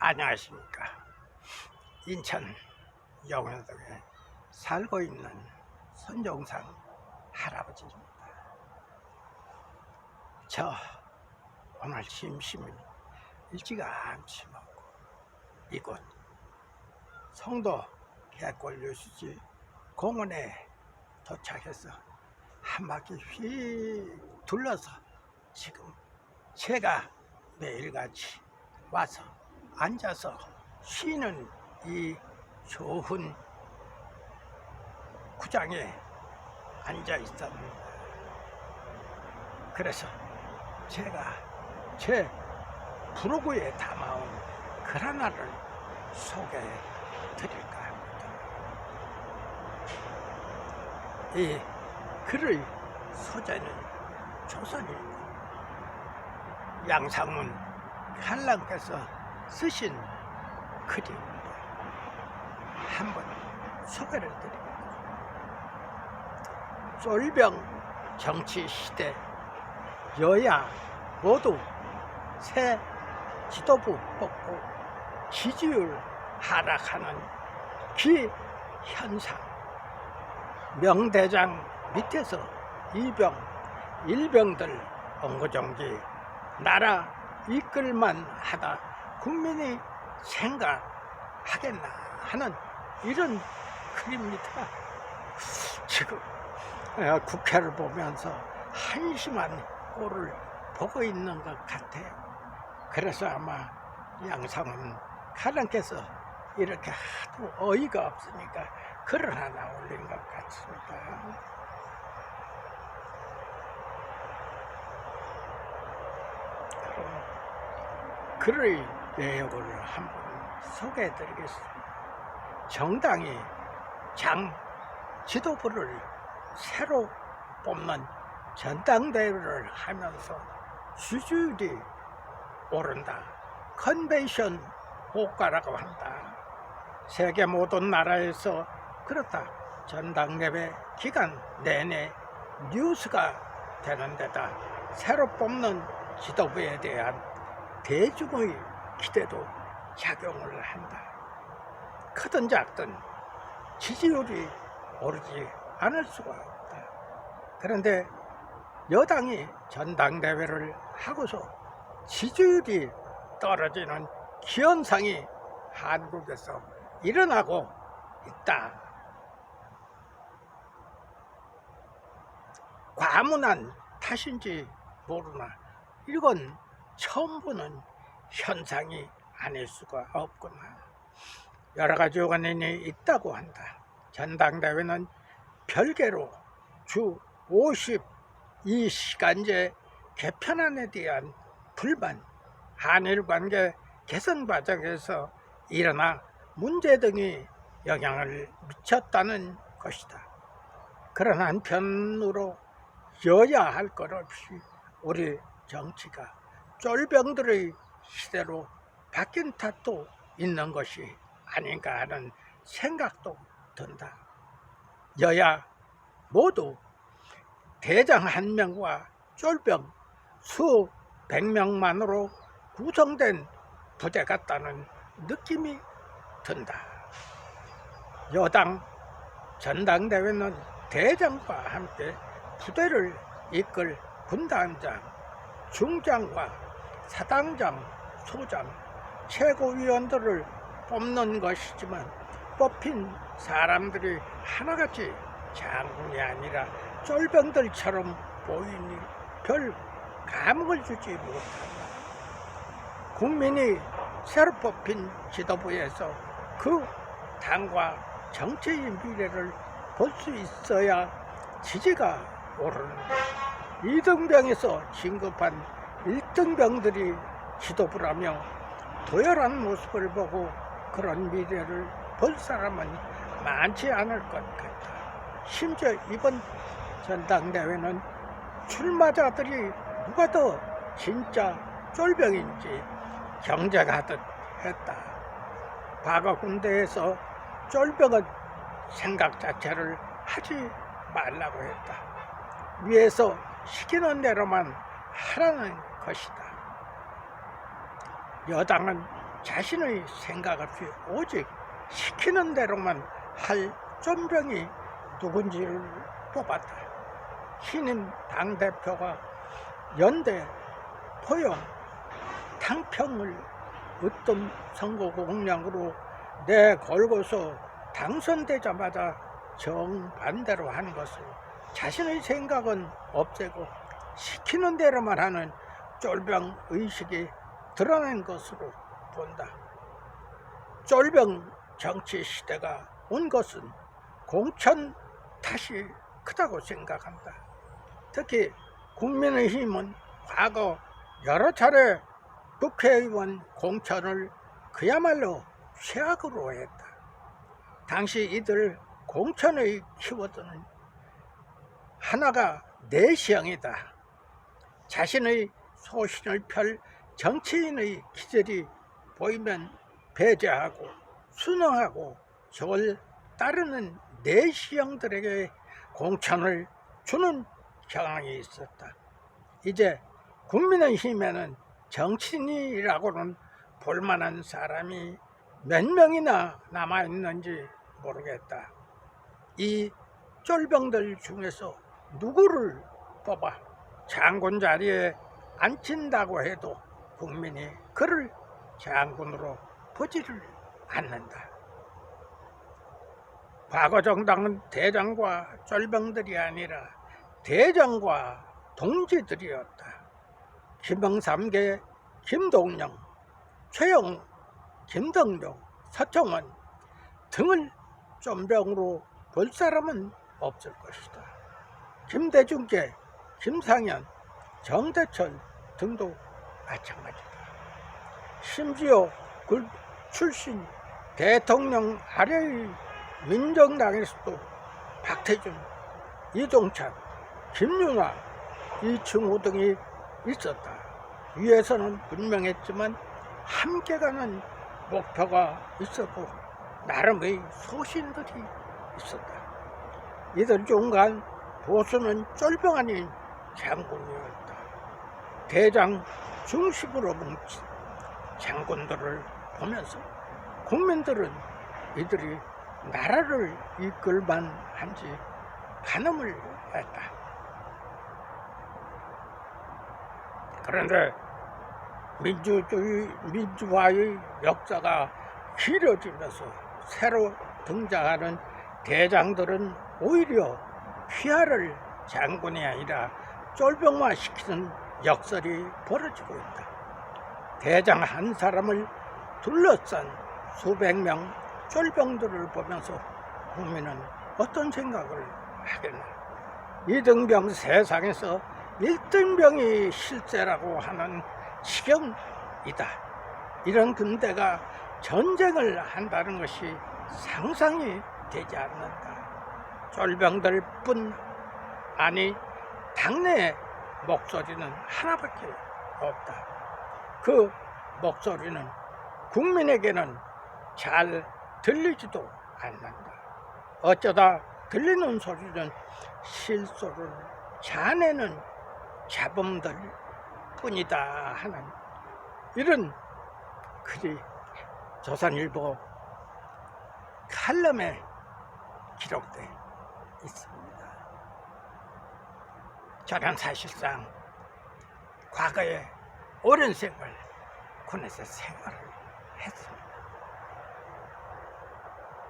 안녕하십니까. 인천 영월동에 살고 있는 손종상 할아버지입니다. 저 오늘 심심히 일찌감치 먹고 이곳 송도 개골유수지 공원에 도착해서 한 바퀴 휙 둘러서 지금 제가 매일같이 와서 앉아서 쉬는 이 좋은 구장에 앉아 있었습니다. 그래서 제가 제 브로그에 담아온 글 하나를 소개해 드릴까 합니다. 이 글의 소재는 조선일보 양상문 한랑께서 쓰신 글입니다. 한번 소개를 드립니다. 쫄병 정치 시대 여야 모두 새 지도부 뽑고 지지율 하락하는 기현상, 명대장 밑에서 이병, 일병들 옹고종기 나라 이끌만 하다 국민이 생각하겠나 하는 이런 글입니다. 지금 국회를 보면서 한심한 꼴을 보고 있는 것 같아요. 그래서 아마 양상훈 가랑께서 이렇게 하도 어이가 없으니까 글을 하나 올린 것 같습니다. 그럼 글의 내용을 한번 소개해 드리겠습니다. 정당이 장 지도부를 새로 뽑는 전당대회를 하면서 지지율이 오른다. 컨벤션 효과라고 한다. 세계 모든 나라에서 그렇다. 전당대회 기간 내내 뉴스가 되는 데다 새로 뽑는 지도부에 대한 대중의 기대도 작용을 한다. 크든 작든 지지율이 오르지 않을 수가 없다. 그런데 여당이 전당대회를 하고서 지지율이 떨어지는 기현상이 한국에서 일어나고 있다. 과문한 탓인지 모르나 이건 처음 보는 현상이 아닐 수가 없구나. 여러 가지 원인이 있다고 한다. 전당대회는 별개로 주 52시간제 개편안에 대한 불만, 한일관계 개선 과정에서 일어나 문제 등이 영향을 미쳤다는 것이다. 그런 한편으로 여야 할 것 없이 우리 정치가 쫄병들의 시대로 바뀐 탓도 있는 것이 아닌가 하는 생각도 든다. 여야 모두 대장 한 명과 쫄병 수백 명만으로 구성된 부대 같다는 느낌이 든다. 여당 전당대회는 대장과 함께 부대를 이끌 군단장, 중장과 사단장, 소장, 최고위원들을 뽑는 것이지만 뽑힌 사람들이 하나같이 장군이 아니라 쫄병들처럼 보이니 별 감흥을 주지 못한다. 국민이 새로 뽑힌 지도부에서 그 당과 정치의 미래를 볼 수 있어야 지지가 오르는다. 2등병에서 진급한 1등병들이 지도부라며 도열한 모습을 보고 그런 미래를 볼 사람은 많지 않을 것 같다. 심지어 이번 전당대회는 출마자들이 누가 더 진짜 쫄병인지 경쟁하듯 했다. 과거 군대에서 쫄병은 생각 자체를 하지 말라고 했다. 위에서 시키는 대로만 하라는 것이다. 여당은 자신의 생각 없이 오직 시키는 대로만 할 쫀병이 누군지를 뽑았다. 신임 당대표가 연대, 포용, 탕평을 으뜸 선거 공약으로 내걸고서 당선되자마자 정반대로 하는 것을 자신의 생각은 없애고 시키는 대로만 하는 쫄병 의식이 드러낸 것으로 본다. 쫄병 정치 시대가 온 것은 공천 탓이 크다고 생각한다. 특히 국민의힘은 과거 여러 차례 국회의원 공천을 그야말로 최악으로 했다. 당시 이들 공천의 키워드는 하나가 내시형이다. 자신의 소신을 펼 정치인의 기질이 보이면 배제하고 순응하고 저를 따르는 내시형들에게 공천을 주는 경향이 있었다. 이제 국민의힘에는 정치인이라고는 볼만한 사람이 몇 명이나 남아있는지 모르겠다. 이 쫄병들 중에서 누구를 뽑아 장군 자리에 앉힌다고 해도 국민이 그를 장군으로 보지를 않는다. 과거 정당은 대장과 쫄병들이 아니라 대장과 동지들이었다. 김영삼계, 김동영, 최영우, 김덕룡, 서청원 등을 쫀병으로 볼 사람은 없을 것이다. 김대중계, 김상현, 정대철 등도 마찬가지다. 심지어 그 출신 대통령 아래의 민정당에서도 박태준, 이동찬, 김윤아, 이충호 등이 있었다. 위에서는 분명했지만 함께 가는 목표가 있었고 나름의 소신들이 있었다. 이들 중간 보수는 쫄병 아닌 장군이었다. 대장 중심으로 뭉친 장군들을 보면서 국민들은 이들이 나라를 이끌만 한지 가늠을 했다. 그런데 민주화의 역사가 길어지면서 새로 등장하는 대장들은 오히려 휘하를 장군이 아니라 쫄병화 시키는 역설이 벌어지고 있다. 대장 한 사람을 둘러싼 수백 명 쫄병들을 보면서 국민은 어떤 생각을 하겠나. 이등병 세상에서 1등병이 실세라고 하는 지경이다. 이런 군대가 전쟁을 한다는 것이 상상이 되지 않는다. 쫄병들 뿐 아니 당내의 목소리는 하나밖에 없다. 그 목소리는 국민에게는 잘 들리지도 않는다. 어쩌다 들리는 소리는 실소를 자아내는 잡음들 뿐이다 하는 이런 글이 조선일보 칼럼에 기록되어 있습니다. 저는 사실상 과거에 오랜 세월 군에서 생활을 했습니다.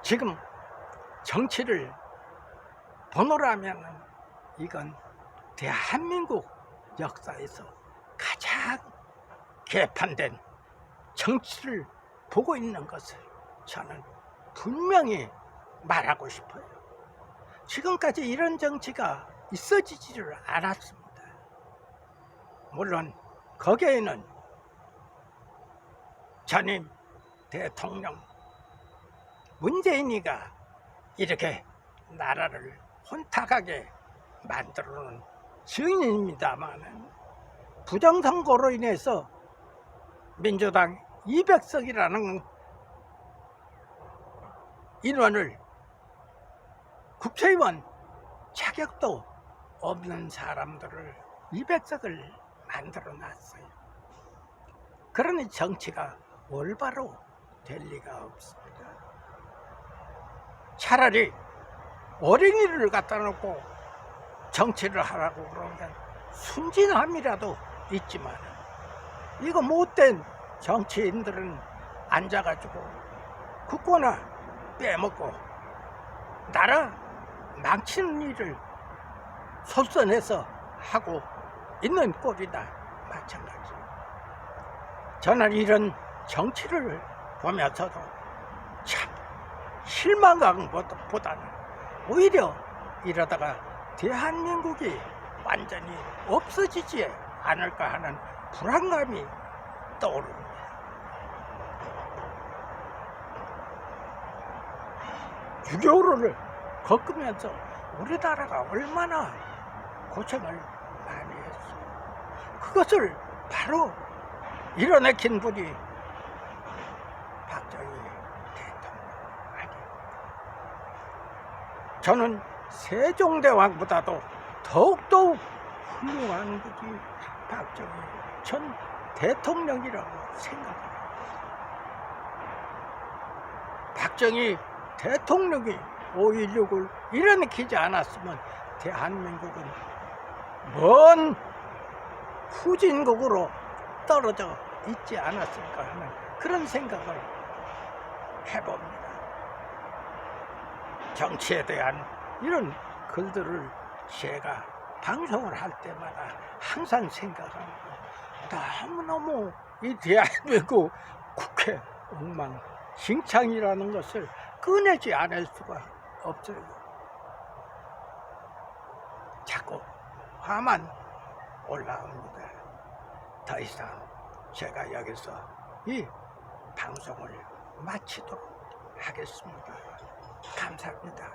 지금 정치를 보노라면 이건 대한민국 역사에서 가장 개판된 정치를 보고 있는 것을 저는 분명히 말하고 싶어요. 지금까지 이런 정치가 있어지지를 않았습니다. 물론 거기에는 전임 대통령 문재인이가 이렇게 나라를 혼탁하게 만들어놓은 증인입니다만 부정선거로 인해서 민주당 200석이라는 인원을 국회의원 자격도 없는 사람들을 200석을 만들어 놨어요. 그러니 정치가 올바로 될 리가 없습니다. 차라리 어린이를 갖다 놓고 정치를 하라고 그러면 순진함이라도 있지만, 이거 못된 정치인들은 앉아가지고 국고나 빼먹고 나라 망치는 일을 솔선해서 하고 있는 꼴이나 마찬가지. 저는 이런 정치를 보면서도 참 실망감보다는 오히려 이러다가 대한민국이 완전히 없어지지 않을까 하는 불안감이 떠오릅니다. 유교를 겪으면서 우리나라가 얼마나 고생을 많이 했어요. 그것을 바로 이뤄내킨 분이 박정희 대통령 아닙니까? 저는 세종대왕보다도 더욱더욱 훌륭한 분이 박정희 전 대통령이라고 생각합니다. 박정희 대통령이 5.16을 일으키지 않았으면 대한민국은 먼 후진국으로 떨어져 있지 않았을까 하는 그런 생각을 해봅니다. 정치에 대한 이런 글들을 제가 방송을 할 때마다 항상 생각합니다. 너무너무 이 대한민국 국회 엉망진창이라는 것을 꺼내지 않을 수가 없어요. 자꾸 화만 올라옵니다. 더 이상 제가 여기서 이 방송을 마치도록 하겠습니다. 감사합니다.